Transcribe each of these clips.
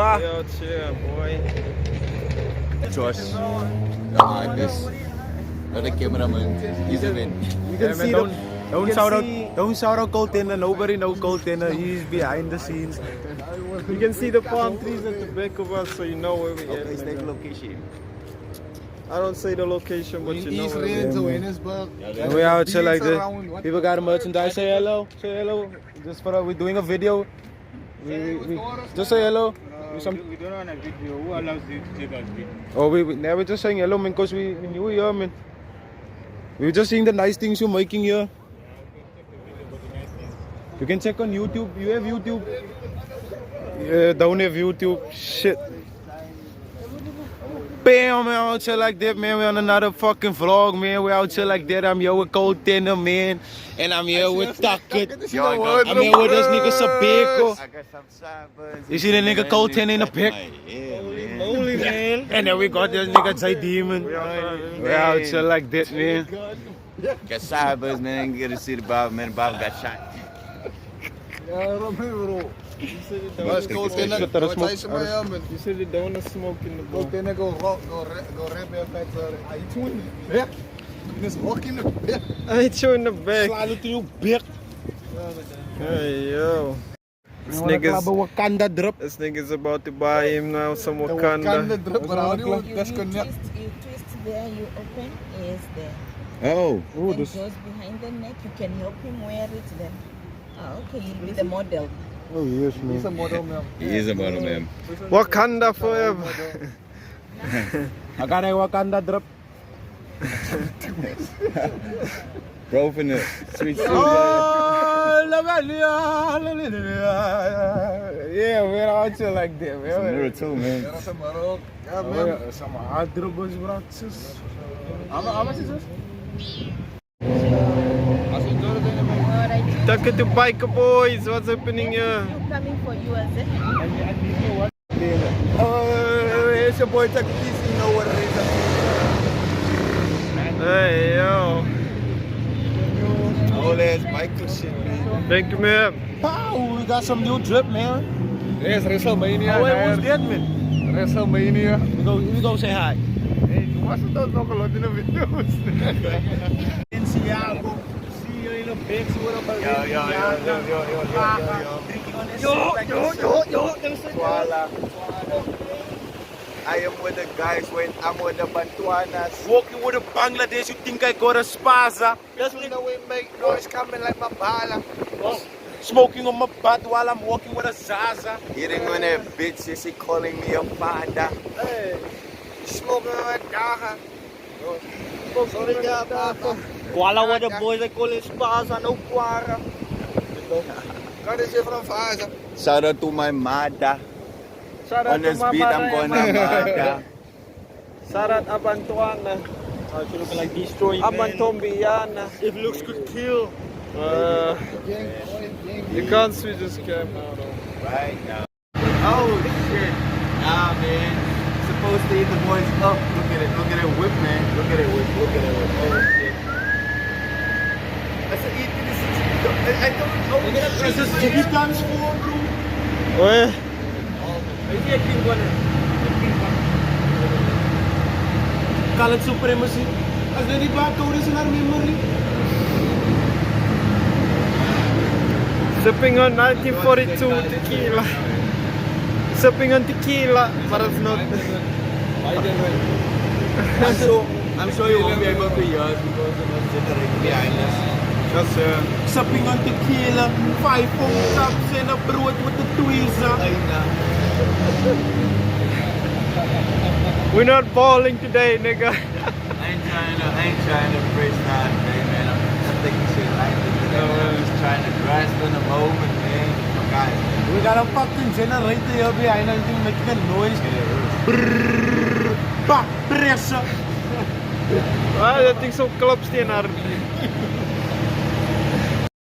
pa. We out here, boy. Josh. This. Not the cameraman. He's a man. You can see don't don't shout out Coltena. Nobody knows Coltena. He's behind the scenes. You can see the palm trees at the back of us, so you know where we at. It's like nigga. location. I don't say the location, but you know where we at. And we out here like this. People got a merchandise. Say hello. Say hello. Just for we're doing a video. We just say hello. We don't want a video. Who allows you to take a video? Oh, we never just saying hello, man, because we knew you, man. We were just seeing the nice things you're making here. You can check on YouTube. You have YouTube? Yeah, don't have YouTube. Shit. Bam, man, out here like that, man. We're on another fucking vlog, man. We're out here like that. I'm here with Coltena, man. And I'm here with Takkit. I'm here with this nigga Sabeko. I got some sideburns. You see the nigga Coltena in the pic? Yeah, man. Holy man. And then we got this nigga J Demon. We're out here like that, man. Got sideburns, man. You gotta see the Bob, man. The Bob got shot. You said you don't want to smoke in the bar. I hit you in the back. Hey, yo. This nigga's about to buy him now some Wakanda. You twist there, you open, is there. Oh. Then goes behind the neck, you can help him wear it then. Ah, okay, he'll be the model. Oh, yes, man. He is a model, man. Wakanda forever. I got a Wakanda drip. Bro, from the sweet Oh, yeah, we're out here like that, man. mirror too, man. Yeah, man. Some hard drubbers, bro. How much is this? Take it to Biker Boys. What's happening here? You coming for you as it? Oh, it's your boy Takkit. You know what it is. Hey, yo. All ass biker shit, man. Thank you, man. Pow, we got some new drip, man. Yes, WrestleMania. Oh, wait, who's that, man? WrestleMania. We go say hi. Hey, was het ook nog een lot in de video's? In Seattle. See you in the big with Swala. I am with the guys when I'm with the Bantuanas. Walking with a Bangladesh, you think I got a spaza? That's when we make noise coming like my bala. Smoking on my butt while I'm walking with a Zaza. Hitting on that bitch, she calling me a father. Hey. Smoking on a daga. Kuala with the boys, they call it spaza, no Kuara. That is from Faza. Shout out to my mother. Shout out On to this Mama beat, I'm gonna mother. Shout out Abantuana. You look like destroyed, Abantombiana. If looks could kill. You can't switch this camera out. Right now. Oh shit. Nah, man. Supposed to eat the boys up. Look at it whip, man. Look at it whip. Oh shit. That's an eat this. I don't know. This is chicken dance for, bro. Where? Colored supremacy. As they back out is in our memory. Sipping on 1942 tequila. Sipping on tequila, but it's not. I'm sure you won't be able to hear us because of the generator behind us. Just Sipping on tequila, 5 phone cups and a broad with the tweezer. we're not balling today, nigga. I ain't trying to freestyle today, man. I'm taking shit lightly today, man. I'm just trying to grasp in the moment, man. My guys. We got a fucking generator here behind us making a noise. Brrrr, back pressure. Ah, dat ding zo klapsteen haar.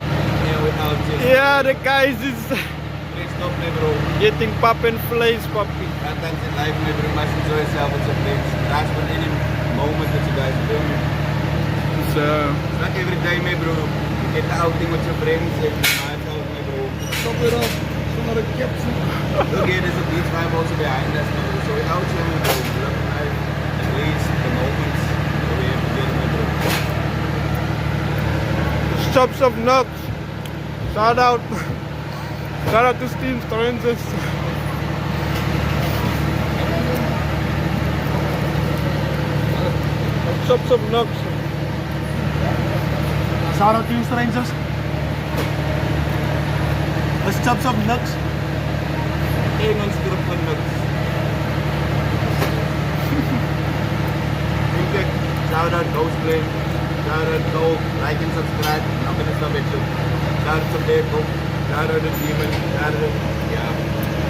Yeah, without just. Yeah, the guys is Next up, bro. getting pop and flames, papi. Sometimes in life, you must enjoy yourself with some things. Grasp on any moment that you guys feel me. So, It's not every day, man, bro. You get the outing with your friends and my out, man, bro. Stop it up. Okay, there's a beach vibe also behind us, man. So we're out here with the love life, at least the moments that we have together. Shops of Knox. Shout out. Shout out to Steam Strangers. Shops of Knox. Shout out to you, strangers. The chops of nuts. Engels groep van niks. Kijk, shout out Ghostplay. Shout out Go, like and subscribe. I'm gonna stop it too. Shout out to Beko. Shout out to Demon. Shout out, yeah.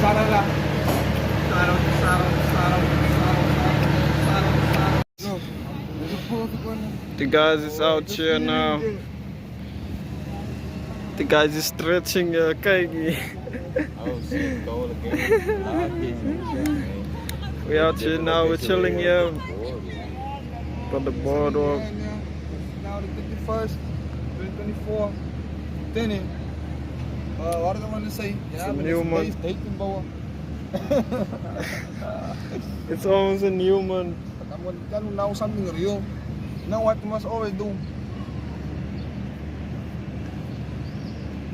Sarala. The guys is out here now. The guys is stretching. Kijk hier. Oh shit, goal again. We out here now. We're chilling here. By the boardwalk. Now the 51st, 2024, 10. What did I want to say? a new month. Deze dating bouwen. It's almost a new month. I'm going to tell you now something real. You know what you must always do?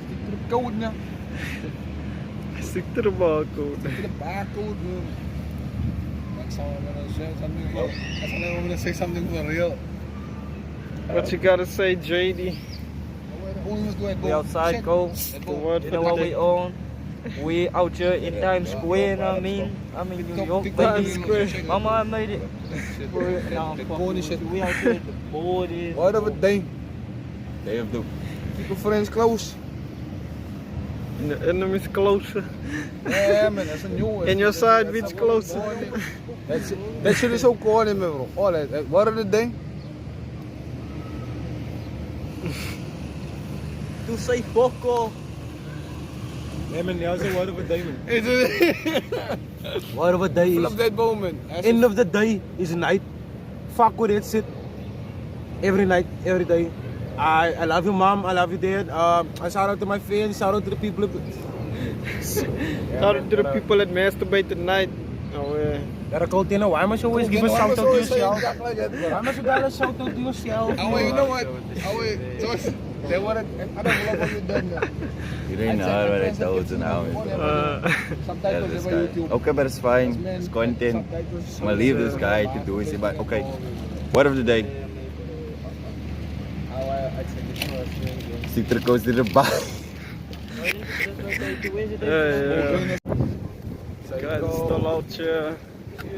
Stick to the code now. Stick to the barcode. Stick to the barcode. That's how I'm going to say something real. That's how I'm going to say something for real. What you gotta say, JD? We outside, go. The word You for know what the we day. on? We out here in Times Square, you know what I mean? I'm in New York, Times baby. Square. Mama, I made it. Nah, fuck with you. We out here at the border. What of a day? Day of the Keep your friends close. And the enemy's closer. Yeah, man, that's a new one. And your side bitch closer. That shit is so corny, man, bro. All that. What of the day? To say fuck off. Yeah, man, how's the word of a day, man? Word of a day Full is, of that moment. End of the day is night. Fuck with it, sit. Every night, every day. I love you, mom. I love you, dad. I shout out to my fans. Shout out to the people. Shout out to the people that masturbate tonight. Oh, yeah. Gotta go dinner. Why must you always give a shout out to yourself? Like that, bro. Why must you gotta shout out to yourself? Oh, wait, you know what? Oh, wait, Joyce, they wanted, I don't know what you done now. You didn't know what I told you now. Subtitles This over guy. YouTube. Okay, but it's fine. It's content. I'm gonna leave this guy to do his but okay. Word of the day. Stick to the coast to the bar. Yeah. Guys still out here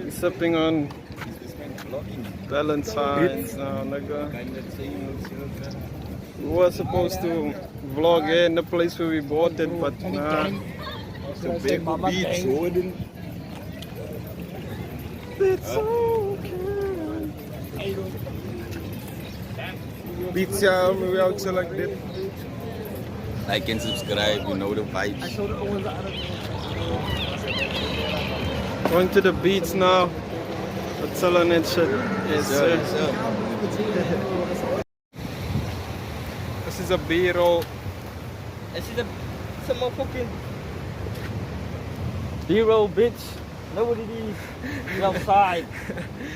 sipping on Valentine's now, nigga. We were supposed to vlog here in the place where we bought it, but nah. It's okay. Beats, yeah, we out here like that. Like and subscribe, you know the vibes. Going to the beach now. We're chilling and shit. Yes, sir. This is a B-roll. This is some motherfucking B-roll, bitch. Know what it is? You're outside.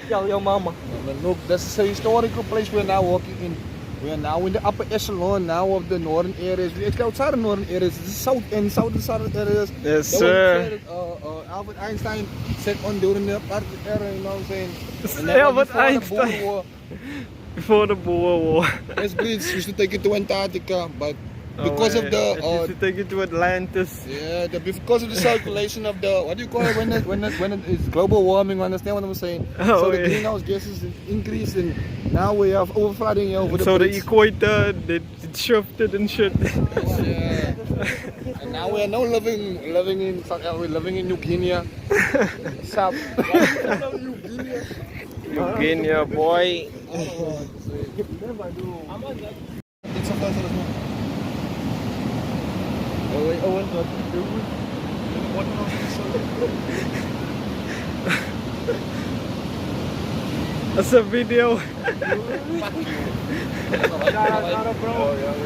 Tell your mama. Look, this is a historical place we're now walking in. We are now in the upper echelon now of the northern areas. We're actually outside the northern areas. This is south and southern areas. Yes, That sir. was said, Albert Einstein said on during the apartheid era, you know what I'm saying? And Albert before the Boer Einstein. War. Before the Boer War. This bridge used to take it to Antarctica, but because of It the used to take it to Atlantis. because of the circulation of the what do you call it when it is global warming, understand what I'm saying? Oh, So the yeah. greenhouse gases increase and now we have overflooding over the So the bridge. equator, it shifted and shit. Yeah. And now we are now living in New Guinea. South. New Guinea, boy. That's a video.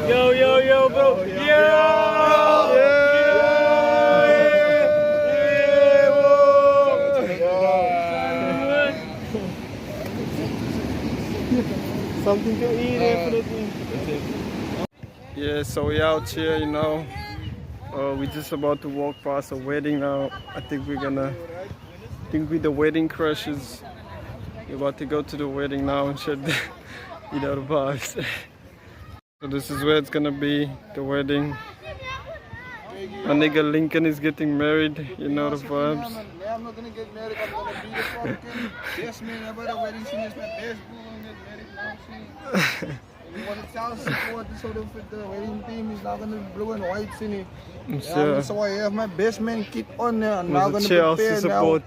Yo, bro. Yeah. something to eat, definitely. Yeah, so we out here, you know. We're just about to walk past a wedding now. I think we're the wedding crushes. We're about to go to the wedding now and shit. You know the vibes. So this is where it's gonna be, the wedding. My nigga Lincoln is getting married, you know the vibes. I'm not gonna get married, I'm gonna be the fucking best man ever. The wedding scene is my best boo. I'm gonna get married now, see. You want to tell support the sort of the wedding theme is now gonna be blue and white, see. Yeah, so I have my best man kit on there. I'm now gonna prepare now.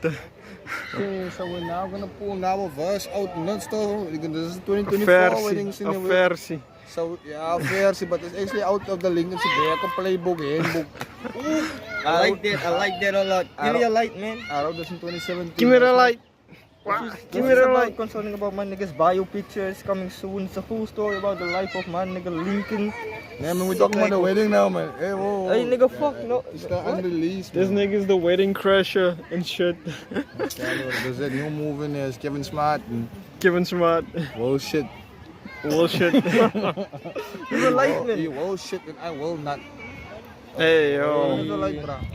Okay, so we're now gonna pull now a verse out, not still. This is 2024 wedding scene. A versie. So yeah, versie, but it's actually out of the Lincoln Siberia playbook, handbook. I like that a lot. Give me a light, man. I wrote this in 2017. Give me the light. Give me the light. Concerning about my nigga's bio pictures coming soon. It's a full story about the life of my nigga Lincoln. Yeah, man, we talking about the wedding now, man. Hey, whoa. Hey, nigga, fuck no. It's the unreleased. This nigga's the wedding crasher and shit. There's that new move in there. It's Kevin Smart. Kevin Smart. Whoa, shit. Bullshit. You're a light, man. You whoa, shit, and I will not. Hey yo.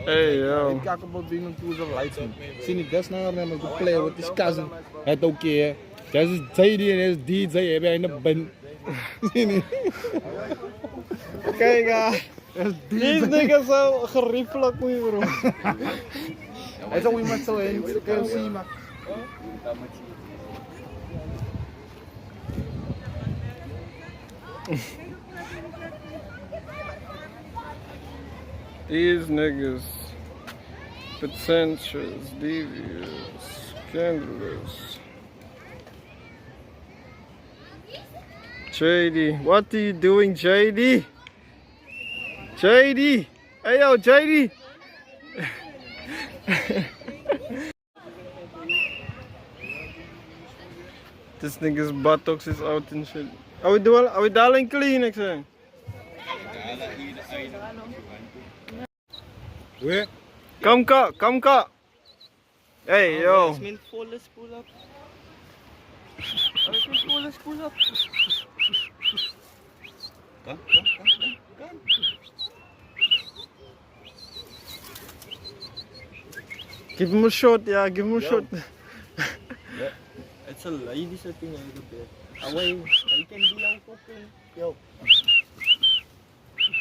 Hey yo. Ik kijk op dingen toe zo lights man. Zie niet des naar hem to play with his cousin. Het ook keer. Dat is JD en is DJ heb jij in de band. Zie niet. Kijk These niggas zo geriefelijk bro. Hij zou iemand zo heen. Kun je zien maar. These niggas, pretentious, devious, scandalous. JD, what are you doing, JD? JD, hey yo, JD. This nigga's buttocks is out and shit. Are we darling clean next time? Where? Come ka. Hey yo. Pull up. Pull up. Come. Give him a shot, yeah, give him a shot. It's a lady sitting in the bed. Away, I can be out fucking. Yo.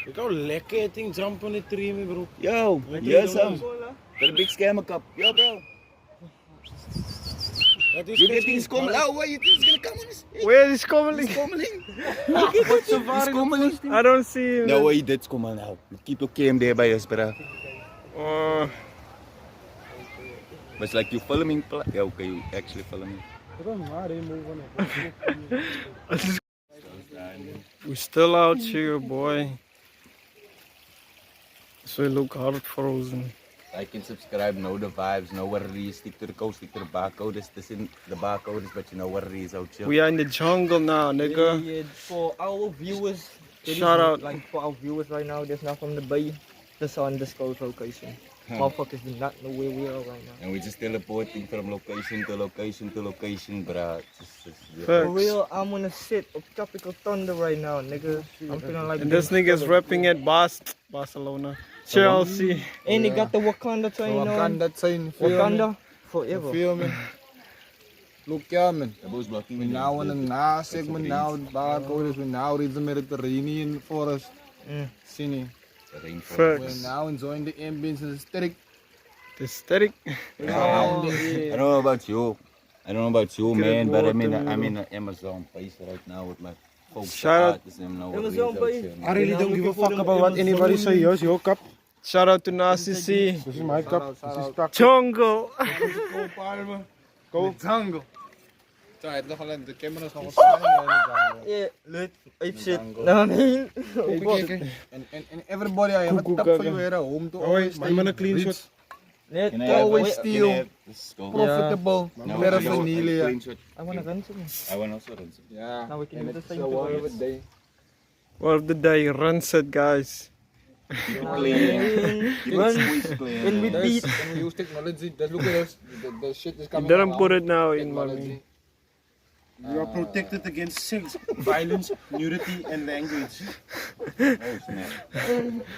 Look how lekker that thing jump on the tree, me bro. Yo, yes, the big scammer cup. Yo, bro. You get things coming out. Where you think it's gonna come on this? Where is Kommeling? What's so far in I don't see him. No way, that's coming out. Keep your cam there by us, bro. But it's like you filming. Yeah, okay, you actually filming. We're still out here, boy. So we look hard frozen. Like and subscribe, know the vibes, know what it is. Stick to the code, stick to the barcode. This in the barcode is, but you know what it is out here. We are in the jungle now, nigga. Yeah, for our viewers, Shout out. Like for our viewers right now, there's not from the bay. That's on the undisclosed location. Motherfuckers do not know where we are right now. And we're just teleporting from location to location to location, bruh. For real, I'm on a sit of tropical thunder right now, nigga. I'm feeling like. And this nigga is rapping at Barcelona, Chelsea. And they got the Wakanda train on. Wakanda train. Wakanda forever. Feel me? Look yeah, man. We We now in the segment now, barcode is we now read the Mediterranean forest. Sini. We're now enjoying the ambience and aesthetic. The aesthetic. I don't know about you. I don't know about you, man, but I'm in an Amazon place right now with my folks. Shout out. Amazon place. I really don't give a fuck about what anybody say. Here's your cup. Shout out to Nasi C. This is my cup. This is stuck. Jungle. Go jungle. Sorry, the camera's nog staan. Yeah, lit. Ape shit. No, I mean. And everybody, I have a tap for you here, home to always stay I'm clean shot. Net always steal. Profitable. Paraphernalia. I wanna run some. I want also run some. Yeah. Now we can do the same Word thing. of the day. Word of the day, Rancid, guys. Clean. When we beat. And we use technology. Look at us. The shit is coming Didn't around. put it now in, mommy. We are protected against sex, violence, nudity, and language.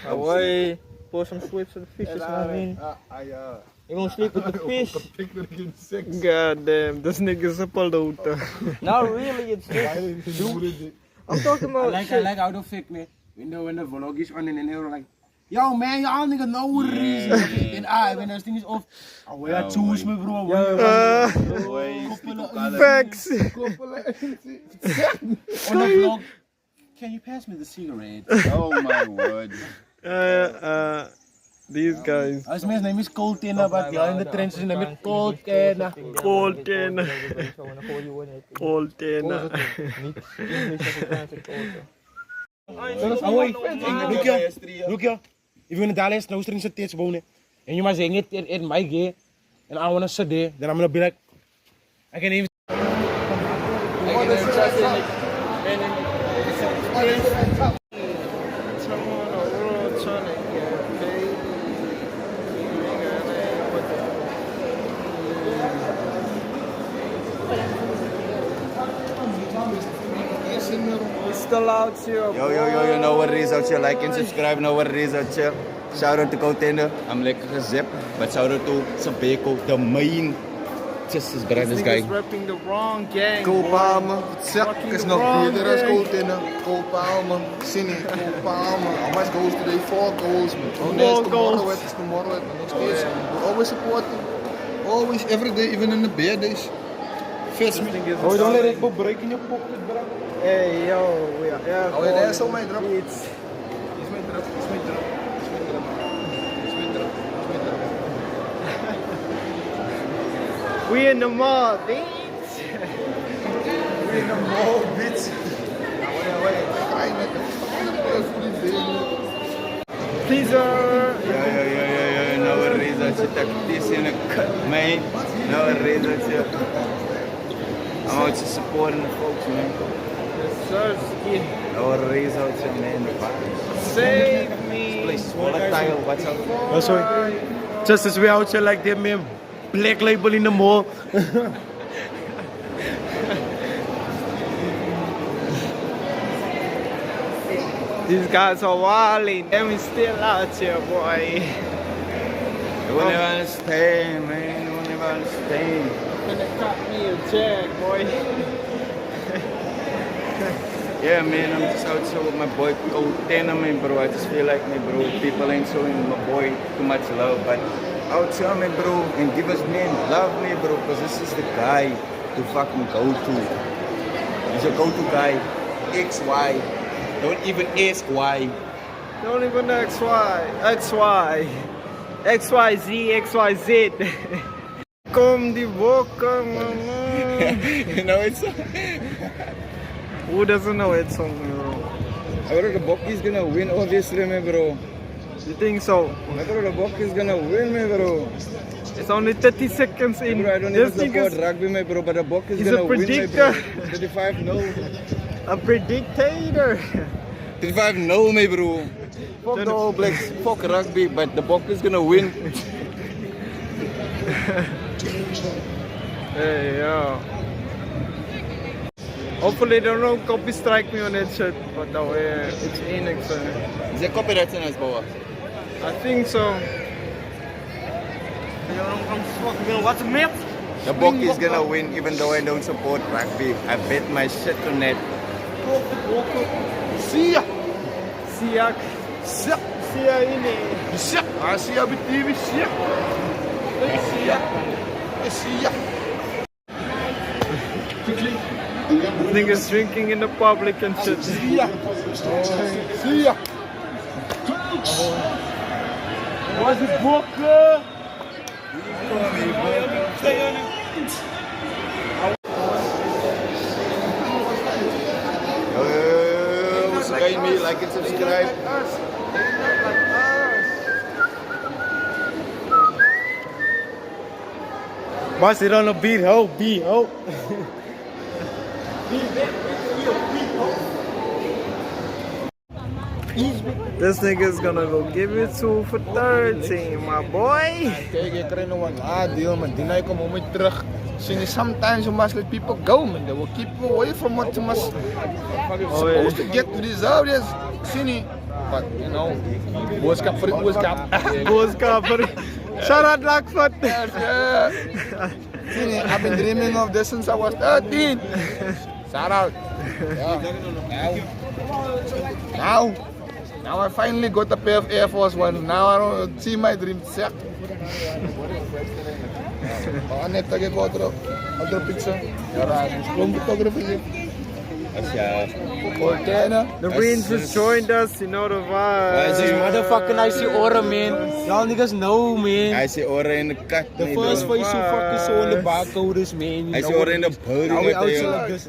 Why pour some sweets on the fishes, man? You gonna sleep with the fish? God damn, this nigga's a polluter. Not really, it's just. I'm talking about I like how the fake, man. When the vlog is on and then they were like, yo man, y'all niggas know what it is. And when that thing is off, we are choose me bro. facts. On the vlog, can you pass me the cigarette? Oh my word. These guys. Als mijn name is Cold Tenner, but y'all in the trenches name is Cold Tenner. Cold Tenner. Cold Tenner. Look here. If you want to Dallas, no strings at Tits wonen. And you must sing it in my gay. And I want to sit there. Then I'm going to be like, I can even. Still out here. Yo, know what it is out here. Like and subscribe, know what it is out here. Shout out to Contender. I'm like gezip. But shout out to Sabeko, the main Justice Brothers guy. He's repping the wrong gang. Cole Palmer, Zak is nog beter als Contender. Cole Palmer, Cine, Cole Palmer. How much goals today? 4 goals. Tomorrow it's tomorrow. Nog steeds. Always supporting. Always, every day, even in the bad days. Fist me. Oh, don't let it go break in your pocket, bro. Hey, yo, we are here. Oh, yeah, that's all my drop. It's we in the mall, bitch. We in the mall, bitch. Teaser. Yo, know what it is out here. Tactics in the cut, man. Know what it is out here. I'm out here supporting the folks, man. Know what it is out here, man. The vibes. Save me. Place is volatile, watch out. Oh, sorry. Just as we out here like that, man. Black label in the mall. These guys are wilding, and we still out here, boy. You won't ever understand, man. You won't ever understand. Gonna cut me a check, boy. Yeah, man, I'm just out here with my boy Cold Tenner, man, bro. I just feel like, man, bro, people ain't showing my boy too much love, but out here, man, bro, and give us, man, love me, bro, because this is the guy to fucking go to. He's a go-to guy. XY. Don't even ask why. Don't even XY. XYZ, XYZ. Kom die bokken, man. You know it's Who doesn't know that song, bro? I thought the Bokki's gonna win, obviously, man, bro. You think so? I thought the Bokki's gonna win, man, bro. It's only 30 seconds in. Bro, I don't even support rugby, man, bro, but the Bokki's He's gonna a win, predictor. man, bro. 35 no. A predictator. 35 no, man, bro. Fuck the All Blacks, fuck rugby, but the Bokki's gonna win. Hey, yo. Hopefully they don't copy strike me on that shit, but no, yeah, it's Enix. Is there copyright in us, bro? I think so. What's a map? The Bokki's gonna win, even though I don't support rugby. I bet my shit on that. See ya! See ya. See ya in it. See ya! I see ya, baby. See ya! See ya! See ya! Niggas drinking in the public and shit. See ya! See ya! Was it Booker? Subscribe me, like and subscribe. Bust it on the beat, ho, beat, ho. This nigga's gonna go give it 2 for 13, my boy. Kijk, je krijgt nog een deal, man. Die ik kom om weer terug. Sometimes you must let people go, man. They will keep you away from what you must supposed to get to deserve this. Sini. But, you know, boodschap voor de boodschap. Boodschap voor shout out Blackfoot. Sini, I've been dreaming of this since I was 13. Shout out. Yeah. Now I finally got a pair of Air Force One. Now I don't see my dream set. Oh, net tak ik otro picture. Ja, gewoon photography. The Marines just joined us, you know the vibe. This motherfucking icy aura, man. Y'all niggas know, man. Hij zei oren in de kat. The first face so fucking so in the barcodes, man. Hij zei oren in de bodem. Now we out here like this.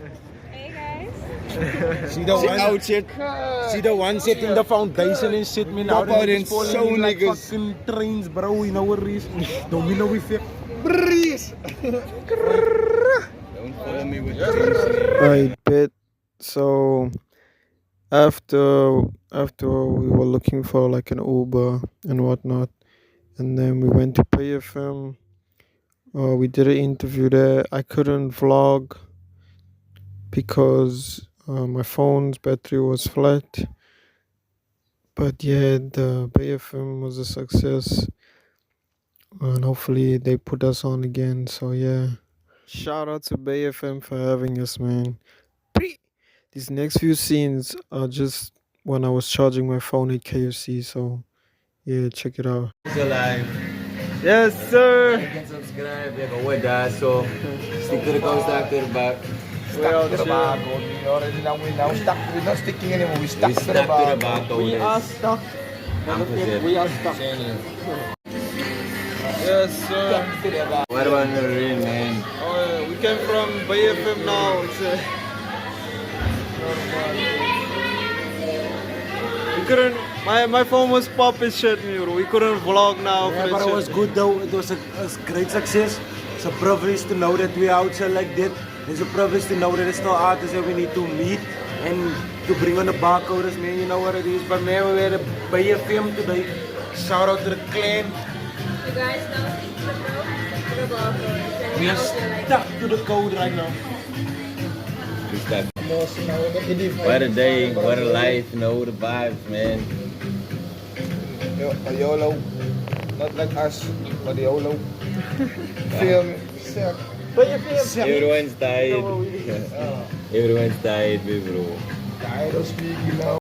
See the one out shit. See the one set in the foundation and shit, man. Pop out in falling so in like niggas. fucking trains, bro. You know what it is? Don't we know we fit? Breeze. Don't follow me with the Right, bet. So after we were looking for like an Uber and whatnot, and then we went to BayFM. We did an interview there. I couldn't vlog because my phone's battery was flat. But yeah, the BayFM was a success, and hopefully they put us on again. So yeah, shout out to BayFM for having us, man. These next few scenes are just when I was charging my phone at KFC. So yeah, check it out. alive. Yes, sir. You can subscribe. You can watch that. So stick to the coast, stick to the back. Stuck to the bar, we already know we're not sticking anymore. We stuck We to stuck the to bar. the back. We are stuck. We are stuck. Yes, sir. What about the rain, man? We came from BayFM now. It's we couldn't. My phone was popping shit, bro. We couldn't vlog now. Yeah, but it was good though. It was a great success. It's a privilege to know that we are out here like that. It's a privilege to know that it's still artists that we need to meet and to bring on the barcoders, man. You know what it is. But man, we had a BayFM today. Shout out to the clan. You guys don't stick to the code, stick to the barcode. We are stuck to the code right now. We stuck. What a day, what a life, you know, the vibes, man. A YOLO. Not like us, but YOLO. Feel me? Sick. Everyone's tired. Everyone's tired, bro. I don't speak, you know.